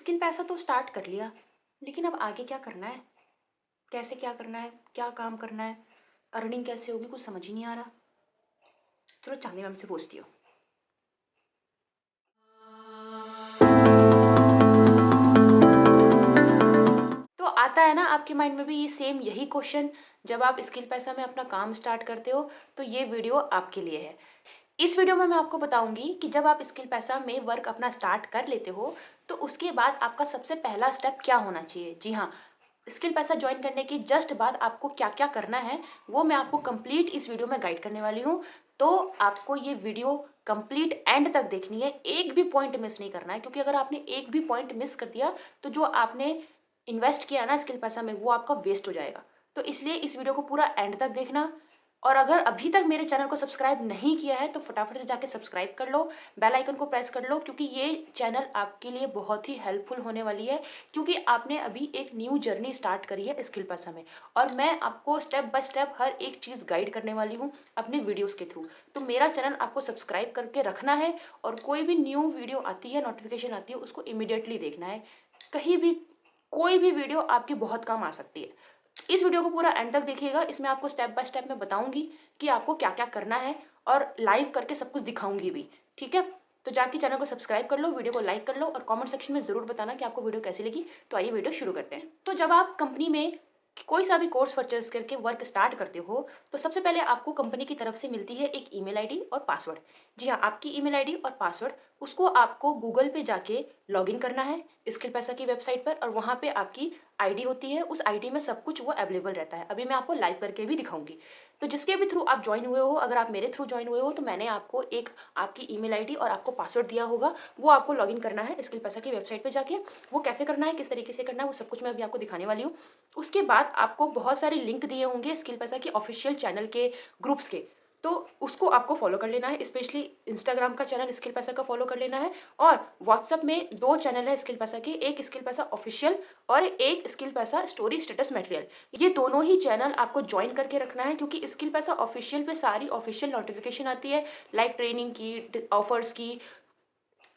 Skill पैसा तो start कर लिया, लेकिन अब आगे क्या करना है? कैसे क्या करना है? क्या काम करना है? अर्निंग कैसे होगी? कुछ समझ ही नहीं आ रहा। चलो चांदनी मैम से पूछती हूँ। तो आता है ना आपके माइंड में भी ये सेम यही क्वेश्चन, जब आप स्किल पैसा में अपना काम स्टार्ट करते हो, तो ये वीडियो आपके लिए है। इस वीडियो में मैं आपको बताऊंगी कि जब आप स्किल पैसा में वर्क अपना स्टार्ट कर लेते हो, तो उसके बाद आपका सबसे पहला स्टेप क्या होना चाहिए। जी हाँ, स्किल पैसा ज्वाइन करने के जस्ट बाद आपको क्या क्या करना है, वो मैं आपको कंप्लीट इस वीडियो में गाइड करने वाली हूँ। तो आपको ये वीडियो कंप्लीट एंड तक देखनी है, एक भी पॉइंट मिस नहीं करना है, क्योंकि अगर आपने एक भी पॉइंट मिस कर दिया तो जो आपने इन्वेस्ट किया ना स्किल पैसा में, वो आपका वेस्ट हो जाएगा। तो इसलिए इस वीडियो को पूरा एंड तक देखना। और अगर अभी तक मेरे चैनल को सब्सक्राइब नहीं किया है तो फटाफट से जाके सब्सक्राइब कर लो, बेल आइकन को प्रेस कर लो, क्योंकि ये चैनल आपके लिए बहुत ही हेल्पफुल होने वाली है। क्योंकि आपने अभी एक न्यू जर्नी स्टार्ट करी है स्किल पैसा में, और मैं आपको स्टेप बाय स्टेप हर एक चीज़ गाइड करने वाली हूँ अपने वीडियोस के थ्रू। तो मेरा चैनल आपको सब्सक्राइब करके रखना है, और कोई भी न्यू वीडियो आती है, नोटिफिकेशन आती है, उसको इमीडिएटली देखना है। कहीं भी कोई भी वीडियो आपकी बहुत काम आ सकती है। इस वीडियो को पूरा एंड तक देखिएगा, इसमें आपको स्टेप बाय स्टेप मैं बताऊंगी कि आपको क्या क्या करना है, और लाइव करके सब कुछ दिखाऊंगी भी। ठीक है, तो जाके चैनल को सब्सक्राइब कर लो, वीडियो को लाइक कर लो, और कमेंट सेक्शन में ज़रूर बताना कि आपको वीडियो कैसी लगी। तो आइए वीडियो शुरू करते हैं। तो जब आप कंपनी में कोई सा भी कोर्स परचेज करके वर्क स्टार्ट करते हो, तो सबसे पहले आपको कंपनी की तरफ से मिलती है एक ईमेल आईडी और पासवर्ड। जी हाँ, आपकी ईमेल आईडी और पासवर्ड, उसको आपको गूगल पे जाके लॉगिन करना है स्किल पैसा की वेबसाइट पर, और वहाँ पे आपकी आईडी होती है। उस आईडी में सब कुछ वो अवेलेबल रहता है। अभी मैं आपको लाइव करके भी दिखाऊंगी। तो जिसके भी थ्रू आप ज्वाइन हुए हो, अगर आप मेरे थ्रू ज्वाइन हुए हो, तो मैंने आपको एक आपकी ईमेल आईडी और आपको पासवर्ड दिया होगा, वो आपको लॉगिन करना है स्किल पैसा की वेबसाइट पे जाके। वो कैसे करना है, किस तरीके से करना है, वो सब कुछ मैं अभी आपको दिखाने वाली हूँ। उसके बाद आपको बहुत सारे लिंक दिए होंगे स्किल पैसा के ऑफिशियल चैनल के, ग्रुप्स के। तो उसको आपको फॉलो कर लेना है, स्पेशली इंस्टाग्राम का चैनल स्किल पैसा का फॉलो कर लेना है। और व्हाट्सअप में दो चैनल है स्किल पैसा के, एक स्किल पैसा ऑफिशियल और एक स्किल पैसा स्टोरी स्टेटस मटेरियल। ये दोनों ही चैनल आपको ज्वाइन करके रखना है, क्योंकि स्किल पैसा ऑफिशियल पे सारी ऑफिशियल नोटिफिकेशन आती है, लाइक ट्रेनिंग की, ऑफर्स की,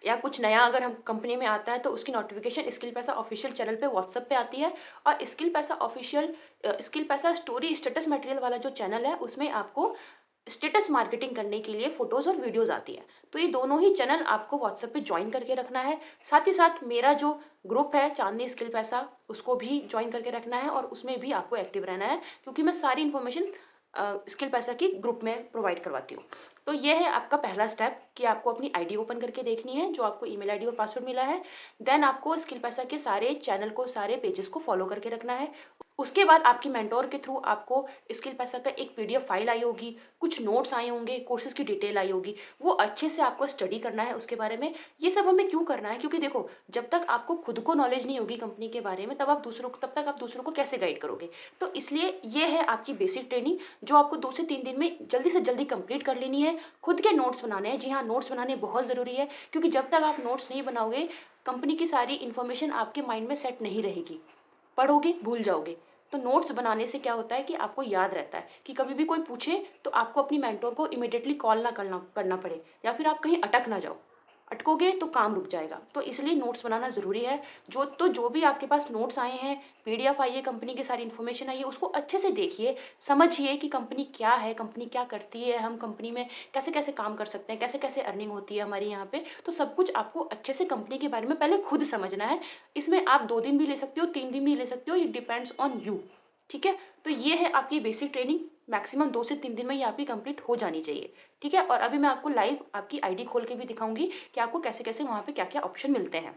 या कुछ नया अगर हम कंपनी में आता है तो उसकी नोटिफिकेशन स्किल पैसा ऑफिशियल चैनल पे व्हाट्सअप पे आती है। और स्किल पैसा ऑफिशियल, स्किल पैसा स्टोरी स्टेटस मटेरियल वाला जो चैनल है, उसमें आपको स्टेटस मार्केटिंग करने के लिए फोटोज़ और वीडियोज़ आती है। तो ये दोनों ही चैनल आपको व्हाट्सएप पे ज्वाइन करके रखना है। साथ ही साथ मेरा जो ग्रुप है चांदनी स्किल पैसा, उसको भी ज्वाइन करके रखना है, और उसमें भी आपको एक्टिव रहना है, क्योंकि मैं सारी इन्फॉर्मेशन स्किल पैसा की ग्रुप में प्रोवाइड करवाती हूँ। तो ये है आपका पहला स्टेप कि आपको अपनी आईडी ओपन करके देखनी है, जो आपको ईमेल आईडी और पासवर्ड मिला है। देन आपको स्किल पैसा के सारे चैनल को, सारे पेजेस को फॉलो करके रखना है। उसके बाद आपकी मेंटोर के थ्रू आपको स्किल पैसा का एक पीडीएफ फाइल आई होगी, कुछ नोट्स आए होंगे, कोर्सेज की डिटेल आई होगी, वो अच्छे से आपको स्टडी करना है उसके बारे में। ये सब हमें क्यों करना है, क्योंकि देखो, जब तक आपको खुद को नॉलेज नहीं होगी कंपनी के बारे में, तब तक आप दूसरों को कैसे गाइड करोगे। तो इसलिए ये है आपकी बेसिक ट्रेनिंग, जो आपको 2 से 3 दिन में जल्दी से जल्दी कंप्लीट कर लेनी है। खुद के नोट्स बनाने हैं। जी हाँ, नोट्स बनाने बहुत ज़रूरी है, क्योंकि जब तक आप नोट्स नहीं बनाओगे, कंपनी की सारी इन्फॉर्मेशन आपके माइंड में सेट नहीं रहेगी, पढ़ोगे भूल जाओगे। तो नोट्स बनाने से क्या होता है कि आपको याद रहता है, कि कभी भी कोई पूछे तो आपको अपनी मेंटोर को इमीडिएटली कॉल ना करना पड़े, या फिर आप कहीं अटक ना जाओ। अटकोगे तो काम रुक जाएगा। तो इसलिए नोट्स बनाना ज़रूरी है। जो भी आपके पास नोट्स आए हैं, पीडीएफ आई है, कंपनी की सारी इन्फॉर्मेशन आई है, उसको अच्छे से देखिए, समझिए कि कंपनी क्या है, कंपनी क्या करती है, हम कंपनी में कैसे कैसे काम कर सकते हैं, कैसे कैसे अर्निंग होती है हमारी यहाँ पे। तो सब कुछ आपको अच्छे से कंपनी के बारे में पहले खुद समझना है। इसमें आप 2 दिन भी ले सकते हो, 3 दिन भी ले सकते हो, ये डिपेंड्स ऑन यू। ठीक है, तो ये है आपकी बेसिक ट्रेनिंग। मैक्सिमम 2 से 3 दिन में ये आपकी कंप्लीट हो जानी चाहिए। ठीक है, और अभी मैं आपको लाइव आपकी आईडी खोल के भी दिखाऊंगी कि आपको कैसे कैसे वहाँ पे क्या क्या ऑप्शन मिलते हैं।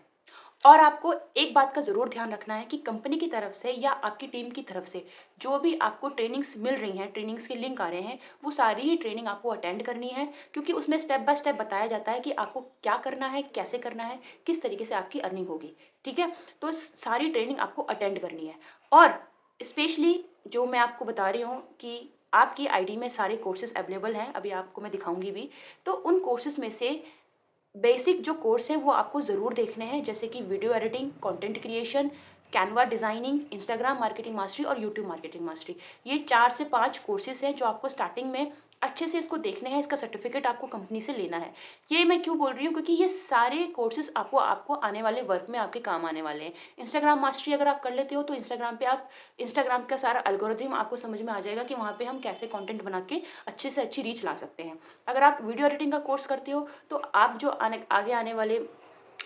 और आपको एक बात का ज़रूर ध्यान रखना है कि कंपनी की तरफ से या आपकी टीम की तरफ से जो भी आपको ट्रेनिंग्स मिल रही हैं, ट्रेनिंग्स के लिंक आ रहे हैं, वो सारी ही ट्रेनिंग आपको अटेंड करनी है, क्योंकि उसमें स्टेप बाय स्टेप बताया जाता है कि आपको क्या करना है, कैसे करना है, किस तरीके से आपकी अर्निंग होगी। ठीक है, तो सारी ट्रेनिंग आपको अटेंड करनी है। और स्पेशली जो मैं आपको बता रही हूँ कि आपकी आईडी में सारे कोर्सेज अवेलेबल हैं, अभी आपको मैं दिखाऊंगी भी। तो उन कोर्सेज में से बेसिक जो कोर्स है वो आपको ज़रूर देखने हैं, जैसे कि video editing, content creation, Canva designing, Instagram marketing mastery और यूट्यूब मार्केटिंग मास्टरी। ये 4 से 5 कोर्सेज हैं जो आपको स्टार्टिंग में अच्छे से इसको देखना है, इसका सर्टिफिकेट आपको कंपनी से लेना है। ये मैं क्यों बोल रही हूँ, क्योंकि ये सारे कोर्सेज़ आपको आपको आने वाले वर्क में आपके काम आने वाले हैं। इंस्टाग्राम मास्टरी अगर आप कर लेते हो तो इंस्टाग्राम का सारा एल्गोरिथम आपको समझ में आ जाएगा कि वहाँ पे हम कैसे कंटेंट बना के अच्छे से अच्छी रीच ला सकते हैं। अगर आप वीडियो एडिटिंग का कोर्स करते हो तो आप जो आगे आने वाले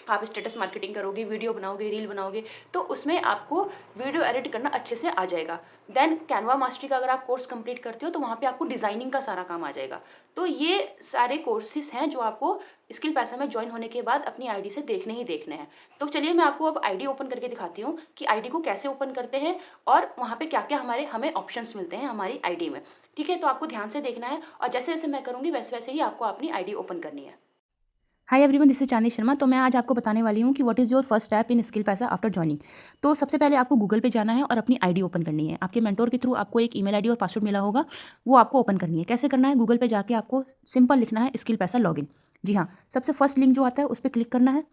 आप स्टेटस मार्केटिंग करोगे, वीडियो बनाओगे, रील बनाओगे, तो उसमें आपको वीडियो एडिट करना अच्छे से आ जाएगा। देन कैनवा मास्टरी का अगर आप कोर्स कंप्लीट करते हो तो वहाँ पे आपको डिज़ाइनिंग का सारा काम आ जाएगा। तो ये सारे कोर्सेज़ हैं जो आपको स्किल पैसा में जॉइन होने के बाद अपनी आईडी से देखने ही देखने हैं। तो चलिए मैं आपको अब आईडी ओपन करके दिखाती हूँ कि आईडी को कैसे ओपन करते हैं और वहाँ पे क्या-क्या हमें ऑप्शंस मिलते हैं हमारी आईडी में। ठीक है? तो आपको ध्यान से देखना है और जैसे-जैसे मैं करूँगी वैसे-वैसे ही आपको अपनी आईडी ओपन करनी है। हाय एवरीवन, दिस इज चांदनी शर्मा। तो मैं आज आपको बताने वाली हूँ कि what is your first step in skill पैसा आफ्टर जॉइनिंग। तो सबसे पहले आपको गूगल पे जाना है और अपनी आईडी ओपन करनी है। आपके मेंटोर के थ्रू आपको एक ईमेल आईडी और पासवर्ड मिला होगा, वो आपको ओपन करनी है। कैसे करना है? गूगल पे जाके आपको सिंपल लिखना है स्किल पैसा लॉगिन। जी हाँ, सबसे फर्स्ट लिंक जो आता है उस पर क्लिक करना है।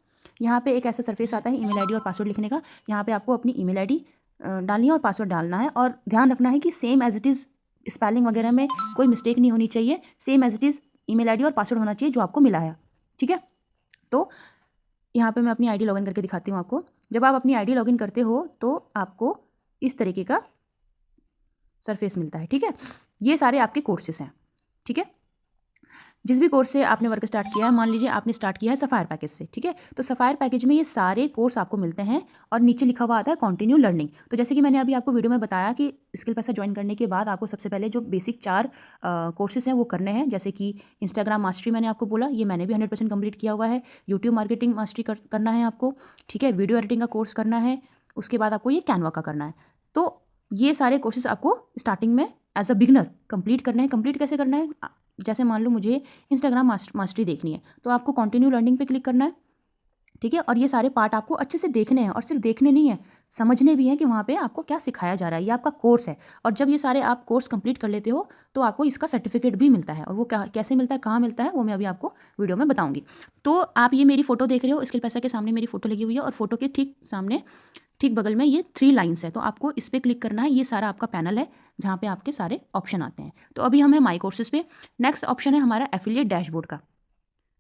यहाँ पे एक ऐसा सरफेस आता है ईमेल आईडी और पासवर्ड लिखने का। यहाँ पे आपको अपनी ईमेल आईडी डालनी है और पासवर्ड डालना है, और ध्यान रखना है कि same as it is spelling वगैरह में कोई मिस्टेक नहीं होनी चाहिए। Same as it is email ID और पासवर्ड होना चाहिए जो आपको मिला है। ठीक है? तो यहाँ पे मैं अपनी आईडी लॉगिन करके दिखाती हूँ आपको। जब आप अपनी आईडी लॉगिन करते हो तो आपको इस तरीके का सरफेस मिलता है। ठीक है? ये सारे आपके कोर्सेस हैं। ठीक है? जिस भी कोर्स से आपने वर्क स्टार्ट किया है, मान लीजिए आपने स्टार्ट किया है सफ़ायर पैकेज से। ठीक है? तो सफ़ायर पैकेज में ये सारे कोर्स आपको मिलते हैं और नीचे लिखा हुआ आता है कंटिन्यू लर्निंग। तो जैसे कि मैंने अभी आपको वीडियो में बताया कि स्किल पैसा ज्वाइन करने के बाद आपको सबसे पहले जो बेसिक 4 कोर्सेज हैं वो करने हैं। जैसे कि इंस्टाग्राम मास्टरी मैंने आपको बोला, ये मैंने भी 100% कंप्लीट किया हुआ है। यूट्यूब मार्केटिंग मास्टरी करना है आपको। ठीक है? वीडियो एडिटिंग का कोर्स करना है। उसके बाद आपको ये कैनवा का करना है। तो ये सारे कोर्सेज आपको स्टार्टिंग में एज अ बिगनर कंप्लीट करना है। कंप्लीट कैसे करना है? जैसे मान लो मुझे इंस्टाग्राम मास्टरी देखनी है, तो आपको कंटिन्यू लर्निंग पे क्लिक करना है। ठीक है? और ये सारे पार्ट आपको अच्छे से देखने हैं, और सिर्फ देखने नहीं है, समझने भी है कि वहाँ पे आपको क्या सिखाया जा रहा है। ये आपका कोर्स है, और जब ये सारे आप कोर्स कंप्लीट कर लेते हो तो आपको इसका सर्टिफिकेट भी मिलता है। और वो कैसे मिलता है, कहाँ मिलता है, वो मैं अभी आपको वीडियो में बताऊँगी। तो आप ये मेरी फ़ोटो देख रहे हो, स्किल पैसा के सामने मेरी फ़ोटो लगी हुई है, और फोटो के ठीक सामने ठीक बगल में ये 3 लाइन्स है। तो आपको इस पर क्लिक करना है। ये सारा आपका पैनल है जहाँ पे आपके सारे ऑप्शन आते हैं। तो अभी हम हैं माई कोर्सेज पे। नेक्स्ट ऑप्शन है हमारा एफिलिएट डैशबोर्ड का।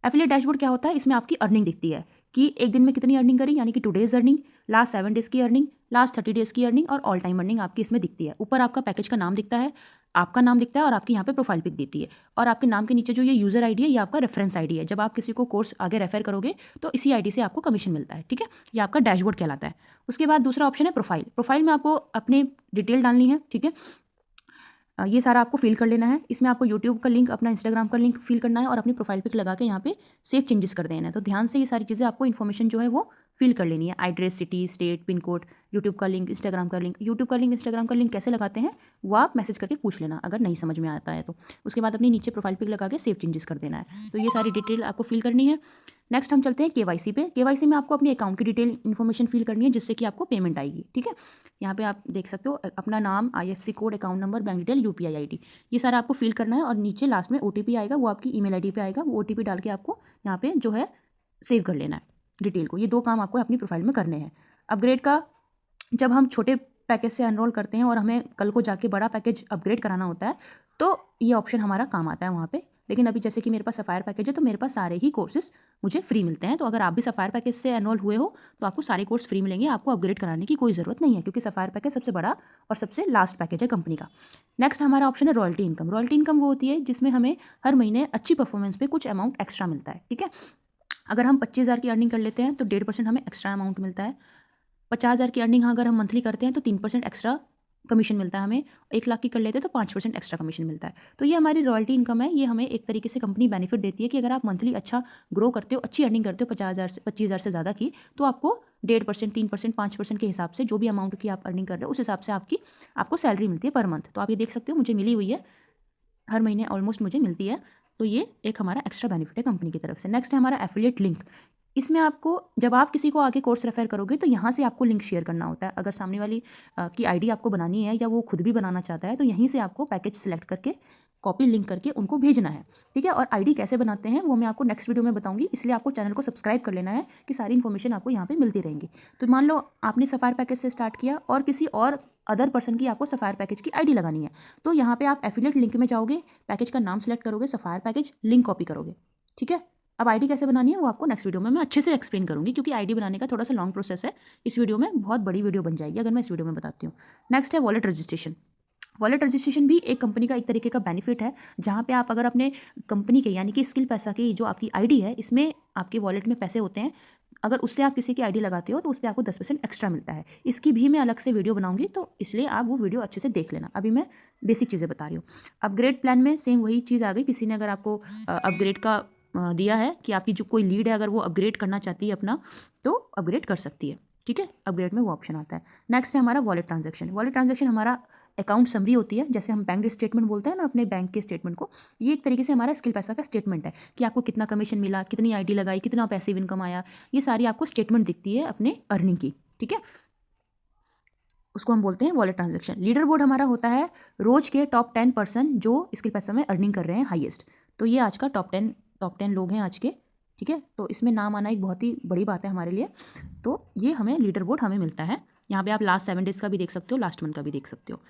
एफिलिएट डैशबोर्ड क्या होता है? इसमें आपकी अर्निंग दिखती है कि एक दिन में कितनी अर्निंग करी, यानी कि टुडेज अर्निंग, लास्ट 7 डेज़ की अर्निंग, लास्ट 30 डेज़ की अर्निंग और ऑल टाइम अर्निंग आपकी इसमें दिखती है। ऊपर आपका पैकेज का नाम दिखता है, आपका नाम दिखता है, और आपकी यहाँ पे प्रोफाइल पिक दिखती है। और आपके नाम के नीचे जो ये यूज़र आईडी है, ये आपका रेफरेंस आईडी है। जब आप किसी को कोर्स आगे रेफर करोगे तो इसी आईडी से आपको कमीशन मिलता है। ठीक है? ये आपका डैशबोर्ड कहलाता है। उसके बाद दूसरा ऑप्शन है प्रोफाइल। प्रोफाइल में आपको अपनी डिटेल डालनी है। ठीक है? ये सारा आपको फिल कर लेना है। इसमें आपको यूट्यूब का लिंक, अपना इंस्टाग्राम का लिंक फिल करना है, और अपनी प्रोफाइल पिक लगा के यहाँ पे सेव चेंजेस कर देना है। तो ध्यान से ये सारी चीज़ें आपको इन्फॉर्मेशन जो है वो फिल कर लेनी है। Address, city, state, pin code, YouTube का लिंक, इंस्टाग्राम का लिंक। यूट्यूब का लिंक, इंस्टाग्राम का लिंक कैसे लगाते हैं वो आप मैसेज करके पूछ लेना अगर नहीं समझ में आता है तो। उसके बाद अपनी नीचे प्रोफाइल पिक लगा के सेव चेंजेस कर देना है। तो ये सारी डिटेल आपको फिल करनी है। नेक्स्ट हम चलते हैं केवाईसी पे। केवाईसी में आपको अपने अकाउंट की डिटेल इन्फॉर्मेशन फिल करनी है, जिससे कि आपको पेमेंट आएगी। ठीक है? यहाँ पे आप देख सकते हो अपना नाम, IFSC code, account number, bank detail, UPI ID, ये सारा आपको फिल करना है। और नीचे लास्ट में OTP आएगा, वो आपकी ईमेल आईडी पे आएगा। वो OTP डाल के आपको यहाँ पे जो है सेव कर लेना है डिटेल को। ये 2 काम आपको अपनी प्रोफाइल में करने हैं। अपग्रेड का, जब हम छोटे पैकेज से एनरोल करते हैं और हमें कल को जाके बड़ा पैकेज अपग्रेड कराना होता है, तो ये ऑप्शन हमारा काम आता है वहाँ पे। लेकिन अभी जैसे कि मेरे पास सफ़ायर पैकेज है, तो मेरे पास सारे ही कोर्सेज मुझे फ्री मिलते हैं। तो अगर आप भी सफ़ायर पैकेज से एनरोल हुए हो तो आपको सारे कोर्स फ्री मिलेंगे। आपको अपग्रेड कराने की कोई ज़रूरत नहीं है, क्योंकि सफ़ायर पैकेज सबसे बड़ा और सबसे लास्ट पैकेज है कंपनी का। नेक्स्ट हमारा ऑप्शन है रॉयल्टी इनकम। रॉयल्टी इनकम वो होती है जिसमें हमें हर महीने अच्छी परफॉर्मेंस पे कुछ अमाउंट एक्स्ट्रा मिलता है। ठीक है? अगर हम 25,000 की अर्निंग कर लेते हैं तो 1.5% हमें एक्स्ट्रा अमाउंट मिलता है। 50,000 की अर्निंग अगर हम मंथली करते हैं तो 3% एक्स्ट्रा कमीशन मिलता है हमें। 1 लाख की कर लेते हैं तो 5% एक्स्ट्रा कमीशन मिलता है। तो ये हमारी रॉयल्टी इनकम है। ये हमें एक तरीके से कंपनी बेनिफिट देती है कि अगर आप मंथली अच्छा ग्रो करते हो, अच्छी अर्निंग करते हो 25,000 से ज़्यादा की, तो आपको 1.5%, 3%, 5% के हिसाब से, जो भी अमाउंट की आप अर्निंग कर रहे हो उस हिसाब से आपको सैलरी मिलती है पर मंथ। तो आप ये देख सकते हो मुझे मिली हुई है, हर महीने ऑलमोस्ट मुझे मिलती है। तो ये एक हमारा एक्स्ट्रा बेनिफिट है कंपनी की तरफ से। नेक्स्ट है हमारा एफिलिएट लिंक। इसमें आपको, जब आप किसी को आगे कोर्स रेफर करोगे तो यहाँ से आपको लिंक शेयर करना होता है। अगर सामने वाली की आईडी आपको बनानी है या वो खुद भी बनाना चाहता है, तो यहीं से आपको पैकेज सेलेक्ट करके कॉपी लिंक करके उनको भेजना है। ठीक है? और आईडी कैसे बनाते हैं वो मैं आपको नेक्स्ट वीडियो में बताऊंगी, इसलिए आपको चैनल को सब्सक्राइब कर लेना है कि सारी इन्फॉर्मेशन आपको यहाँ पे मिलती रहेंगी। तो मान लो आपने सफ़ायर पैकेज से स्टार्ट किया और किसी और अदर पर्सन की आपको सफायर पैकेज की आईडी लगानी है। तो यहाँ पे आप एफिलिएट लिंक में जाओगे, पैकेज का नाम सेलेक्ट करोगे, सफायर पैकेज, लिंक कॉपी करोगे। ठीक है, अब आईडी कैसे बनानी है वो आपको नेक्स्ट वीडियो में मैं अच्छे से एक्सप्लेन करूँगी, क्योंकि आईडी बनाने का थोड़ा सा लॉन्ग प्रोसेस है। इस वीडियो में बहुत बड़ी वीडियो बन जाएगी अगर मैं इस वीडियो में बताती हूँ। नेक्स्ट है वॉलेट रजिस्ट्रेशन। वॉलेट रजिस्ट्रेशन भी एक कंपनी का एक तरीके का बेनिफिट है, जहाँ पे आप अगर अपने कंपनी के यानी कि स्किल पैसा की जो आपकी आईडी है, इसमें आपके वॉलेट में पैसे होते हैं, अगर उससे आप किसी की आईडी लगाते हो तो उस पर आपको 10% एक्स्ट्रा मिलता है। इसकी भी मैं अलग से वीडियो बनाऊंगी, तो इसलिए आप वो वीडियो अच्छे से देख लेना। अभी मैं बेसिक चीज़ें बता रही हूँ। अपग्रेड प्लान में सेम वही चीज़ आ गई। किसी ने अगर आपको अपग्रेड का दिया है कि आपकी जो कोई लीड है अगर वो अपग्रेड करना चाहती है अपना, तो अपग्रेड कर सकती है। ठीक है, अपग्रेड में वो ऑप्शन आता है। नेक्स्ट है हमारा वॉलेट ट्रांजैक्शन। वॉलेट ट्रांजैक्शन हमारा अकाउंट समरी होती है, जैसे हम बैंक स्टेटमेंट बोलते हैं ना अपने बैंक के स्टेटमेंट को, ये एक तरीके से हमारा स्किल पैसा का स्टेटमेंट है कि आपको कितना कमीशन मिला, कितनी आईडी लगाई, कितना पैसिव इनकम आया, ये सारी आपको स्टेटमेंट दिखती है अपने अर्निंग की। ठीक है, उसको हम बोलते हैं वॉलेट ट्रांजैक्शन। लीडर बोर्ड हमारा होता है रोज के टॉप 10% जो स्किल पैसा में अर्निंग कर रहे हैं हाईएस्ट। तो ये आज का टॉप 10 लोग हैं आज के। ठीक है, तो इसमें नाम आना एक बहुत ही बड़ी बात है हमारे लिए। तो ये हमें लीडर बोर्ड हमें मिलता है। यहाँ पे आप लास्ट 7 डेज़ का भी देख सकते हो, लास्ट मंथ का भी देख सकते हो।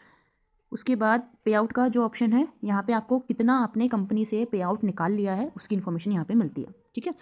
उसके बाद पे आउट का जो ऑप्शन है, यहाँ पे आपको कितना अपने कंपनी से पे आउट निकाल लिया है उसकी इन्फॉर्मेशन यहाँ पे मिलती है। ठीक है,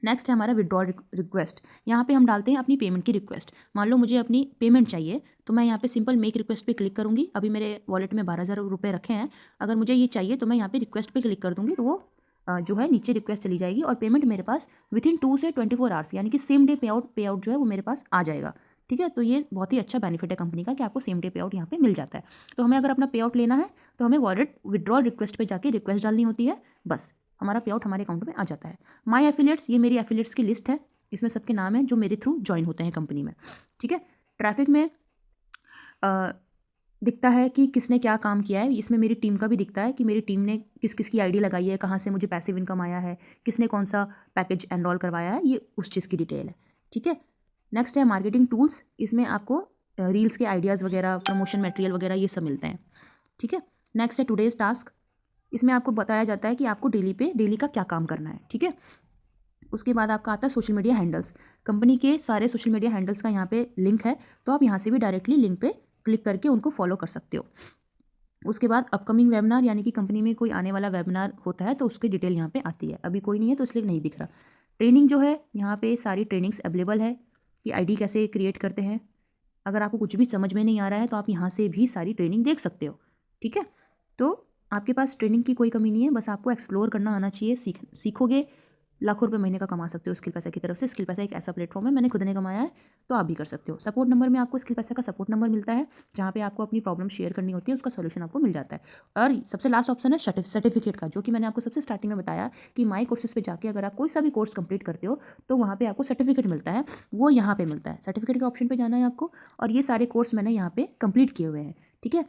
नेक्स्ट है हमारा विड्रॉ रिक्वेस्ट। यहाँ पे हम डालते हैं अपनी पेमेंट की रिक्वेस्ट। मान लो मुझे अपनी पेमेंट चाहिए, तो मैं यहाँ पे सिंपल मेक रिक्वेस्ट पे क्लिक करूँगी। अभी मेरे वॉलेट में 12,000 रुपये रखे हैं। अगर मुझे ये चाहिए तो मैं यहाँ पे रिक्वेस्ट पे क्लिक कर दूँगी, तो वो जो है नीचे रिक्वेस्ट चली जाएगी और पेमेंट मेरे पास विथिन 2 से 24 आवर्स यानी कि सेम डे पे आउट जो है वो मेरे पास आ जाएगा। ठीक है, तो ये बहुत ही अच्छा बेनिफिट है कंपनी का कि आपको सेम डे पे आउट यहाँ पे मिल जाता है। तो हमें अगर अपना पे आउट लेना है तो हमें वॉलेट विड्रॉल रिक्वेस्ट पे जाके रिक्वेस्ट डालनी होती है, बस हमारा पे आउट हमारे अकाउंट में आ जाता है। माई एफिलिएट्स, ये मेरी एफिलिएट्स की लिस्ट है, इसमें सबके नाम हैं जो मेरे थ्रू ज्वाइन होते हैं कंपनी में। ठीक है, ट्रैफिक में दिखता है कि किसने क्या काम किया है। इसमें मेरी टीम का भी दिखता है कि मेरी टीम ने किस किस की आईडी लगाई है, कहाँ से मुझे पैसिव इनकम आया है, किसने कौन सा पैकेज एनरोल करवाया है, ये उस चीज़ की डिटेल है। ठीक है, नेक्स्ट है मार्केटिंग टूल्स। इसमें आपको रील्स के आइडियाज़ वगैरह, प्रमोशन मटेरियल वगैरह ये सब मिलते हैं। ठीक है, नेक्स्ट है टुडेज़ टास्क। इसमें आपको बताया जाता है कि आपको डेली का क्या काम करना है। ठीक है, उसके बाद आपका आता है सोशल मीडिया हैंडल्स। कंपनी के सारे सोशल मीडिया हैंडल्स का यहाँ पे लिंक है, तो आप यहाँ से भी डायरेक्टली लिंक पे क्लिक करके उनको फॉलो कर सकते हो। उसके बाद अपकमिंग वेबिनार, यानी कि कंपनी में कोई आने वाला वेबिनार होता है तो उसकी डिटेल यहाँ पे आती है। अभी कोई नहीं है तो इसलिए नहीं दिख रहा। ट्रेनिंग जो है यहाँ पे सारी ट्रेनिंग्स अवेलेबल है कि आईडी कैसे क्रिएट करते हैं। अगर आपको कुछ भी समझ में नहीं आ रहा है तो आप यहाँ से भी सारी ट्रेनिंग देख सकते हो। ठीक है, तो आपके पास ट्रेनिंग की कोई कमी नहीं है, बस आपको एक्सप्लोर करना आना चाहिए। सीखोगे लाखों रुपए महीने का कमा सकते हो स्किल पैसा की तरफ से। स्किल पैसा एक ऐसा प्लेटफॉर्म है, मैंने खुद ने कमाया है, तो आप भी कर सकते हो। सपोर्ट नंबर में आपको स्किल पैसा का सपोर्ट नंबर मिलता है, जहाँ पे आपको अपनी प्रॉब्लम शेयर करनी होती है, उसका सोल्यूशन आपको मिल जाता है। और सबसे लास्ट ऑप्शन है सर्टिफिकेट का, जो कि मैंने आपको सबसे स्टार्टिंग में बताया कि माई कोर्सेज पे जाके अगर आप कोई सा भी कोर्स कंप्लीट करते हो तो वहाँ पे आपको सर्टिफिकेट मिलता है, वो यहाँ पे मिलता है। सर्टिफिकेट के ऑप्शन पे जाना है आपको, और ये सारे कोर्स मैंने यहाँ पे कंप्लीट किए हुए हैं। ठीक है,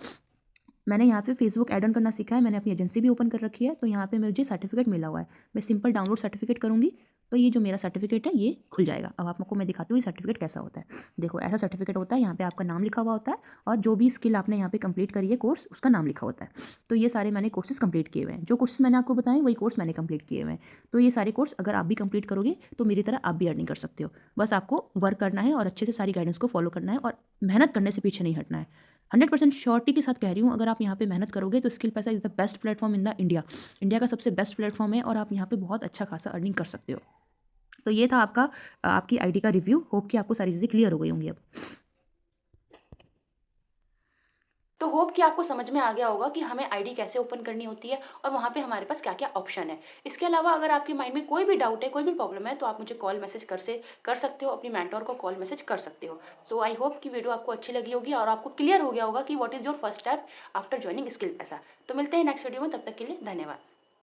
मैंने यहाँ पे फेसबुक ऐड ऑन करना सीखा है, मैंने अपनी एजेंसी भी ओपन कर रखी है, तो यहाँ पे मुझे सर्टिफिकेट मिला हुआ है। मैं सिंपल डाउनलोड सर्टिफिकेट करूँगी तो ये जो मेरा सर्टिफिकेट है ये खुल जाएगा। अब आपको मैं दिखाती हूँ ये सर्टिफिकेट कैसा होता है। देखो, ऐसा सर्टिफिकेट होता है, यहाँ पे आपका नाम लिखा हुआ होता है और जो भी स्किल आपने यहाँ पे कंप्लीट करी है कोर्स, उसका नाम लिखा होता है। तो ये सारे मैंने कोर्सेज कंप्लीट किए हुए हैं, जो कोर्सेज मैंने आपको बताए वही कोर्स मैंने कंप्लीट किए हुए हैं। तो ये सारे कोर्स अगर आप भी कंप्लीट करोगे तो मेरी तरह आप भी अर्निंग कर सकते हो। बस आपको वर्क करना है और अच्छे से सारी गाइडेंस को फॉलो करना है और मेहनत करने से पीछे नहीं हटना है। 100% श्योरिटी के साथ कह रही हूँ, अगर आप यहाँ पे मेहनत करोगे तो स्किल पैसा is the best platform in the India का सबसे बेस्ट प्लेटफॉर्म है, और आप यहाँ पे बहुत अच्छा खासा अर्निंग कर सकते हो। तो ये था आपकी आईडी का रिव्यू। होप कि आपको सारी चीज़ें क्लियर हो गई होंगी अब। तो होप कि आपको समझ में आ गया होगा कि हमें आईडी कैसे ओपन करनी होती है और वहाँ पे हमारे पास क्या क्या ऑप्शन है। इसके अलावा अगर आपके माइंड में कोई भी डाउट है, कोई भी प्रॉब्लम है, तो आप मुझे कॉल मैसेज कर सकते हो, अपनी मेंटोर को कॉल मैसेज कर सकते हो। सो आई होप कि वीडियो आपको अच्छी लगी होगी और आपको क्लियर हो गया होगा कि what is your first step after joining skill पैसा। तो मिलते हैं नेक्स्ट वीडियो में, तब तक के लिए धन्यवाद।